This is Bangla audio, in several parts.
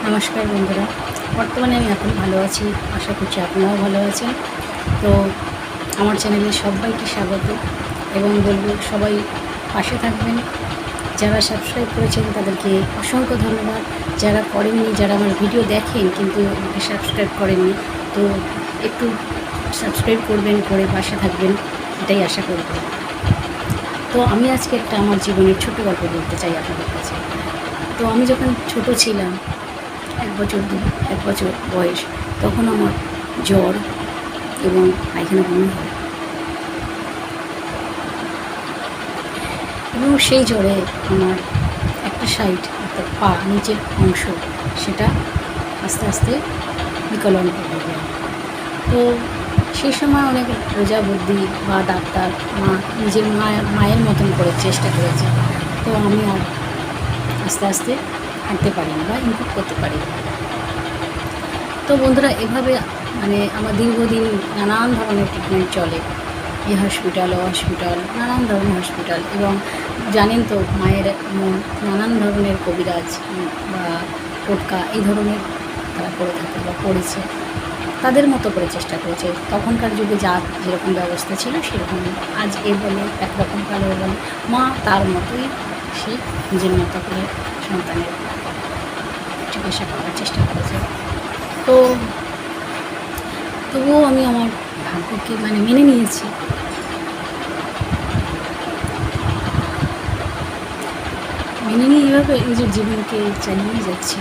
নমস্কার বন্ধুরা, বর্তমানে আমি এখন ভালো আছি। আশা করছি আপনারাও ভালো আছেন। তো আমার চ্যানেলে সবাইকে স্বাগত এবং বলব সবাই পাশে থাকবেন। যারা সাবস্ক্রাইব করেছেন তাদেরকে অসংখ্য ধন্যবাদ। যারা করেননি, যারা আমার ভিডিও দেখেন কিন্তু আমাকে সাবস্ক্রাইব করেননি, তো একটু সাবস্ক্রাইব করবেন, করে পাশে থাকবেন, এটাই আশা করব। তো আমি আজকে একটা আমার জীবনের ছোট গল্প বলতে চাই আপনাদের কাছে। তো আমি যখন ছোট ছিলাম, 1 বছর বয়স, তখন আমার জ্বর এবং পায়খানা বমি হয় এবং সেই জ্বরে আমার একটা সাইড অর্থাৎ পা নিচের অংশ সেটা আস্তে আস্তে বিকলন হয়ে গেল। তো সেই সময় অনেক ওঝা বুদ্ধি বা ডাক্তার নিজের মায়ের মতন করে চেষ্টা করেছে। তো আমি আর আস্তে আস্তে হাঁটতে পারিনি বা ইমপ্রুভ করতে পারিনি। তো বন্ধুরা, এভাবে আমার দীর্ঘদিন নানান ধরনের ট্রিটমেন্ট চলে, এই হসপিটাল ও হসপিটাল, নানান ধরনের হসপিটাল। এবং জানেন তো মায়ের নানান ধরনের কবিরাজ বা টোটকা এই ধরনের তারা করে থাকে বা করেছে, তাদের মতো করে চেষ্টা করেছে। তখনকার যুগে যেরকম ব্যবস্থা ছিল সেরকম, আজ এ বলে একরকম, কালো বলে, মা তার মতোই সে নিজের মতো করে সন্তানের চিকিৎসা করার চেষ্টা করেছে। তো তবুও আমি আমার ভাগ্যকে মেনে নিয়েছি। মেনে নিয়ে এভাবে নিজের জীবনকে চালিয়ে যাচ্ছি।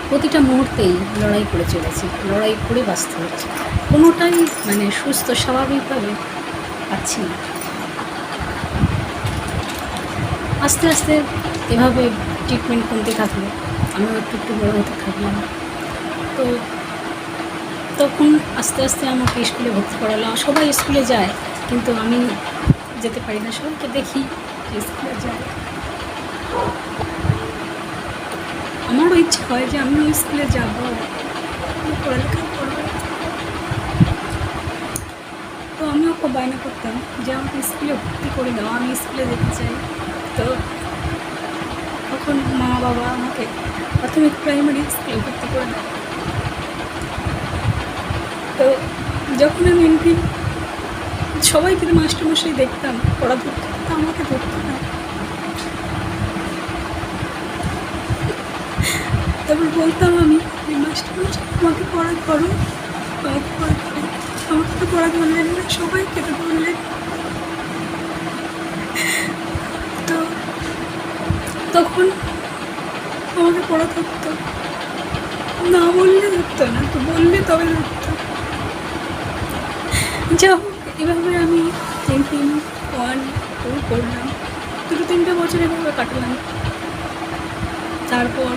প্রতিটা মুহূর্তেই লড়াই করে চলেছি, লড়াই করে বাঁচতে হচ্ছে। কোনোটাই সুস্থ স্বাভাবিকভাবে পাচ্ছি না। আস্তে আস্তে এভাবে ট্রিটমেন্ট কমতে থাকলো, আমিও একটু একটু বড় হতে থাকলাম। তো তখন আস্তে আস্তে আমাকে স্কুলে ভর্তি করালো। সবাই স্কুলে যায় কিন্তু আমি যেতে পারি না। সবাইকে দেখি স্কুলে যায়, আমারও ইচ্ছা হয় যে আমিও স্কুলে যাব, পড়ালেখা করবো। তো আমিও খুব বায়না করতাম যে আমাকে স্কুলে ভর্তি করে দাও, আমি স্কুলে যেতে চাই। তো তখন মা বাবা আমাকে প্রাথমিক প্রাইমারি স্কুলে ভর্তি করে দেয়। তো যখন আমি এমপি, সবাই কিন্তু মাস্টারমশাই দেখতাম পড়া ধরতে, তো আমাকে ধরতো না। তারপর বলতাম আমি, মাস্টারমশাই আমাকে পড়া করো, আমাকে পড়া করো। আমাকে তো পড়া ধরলেন না, সবাইকে তো ধরলেন। তো তখন আমাকে পড়া ধরতো না, বললে ধরতো না, তো বললে তবে ধরতো। যাই হোক, এভাবে আমি 1, 2 করলাম, 2-3 বছর এভাবে কাটলাম। তারপর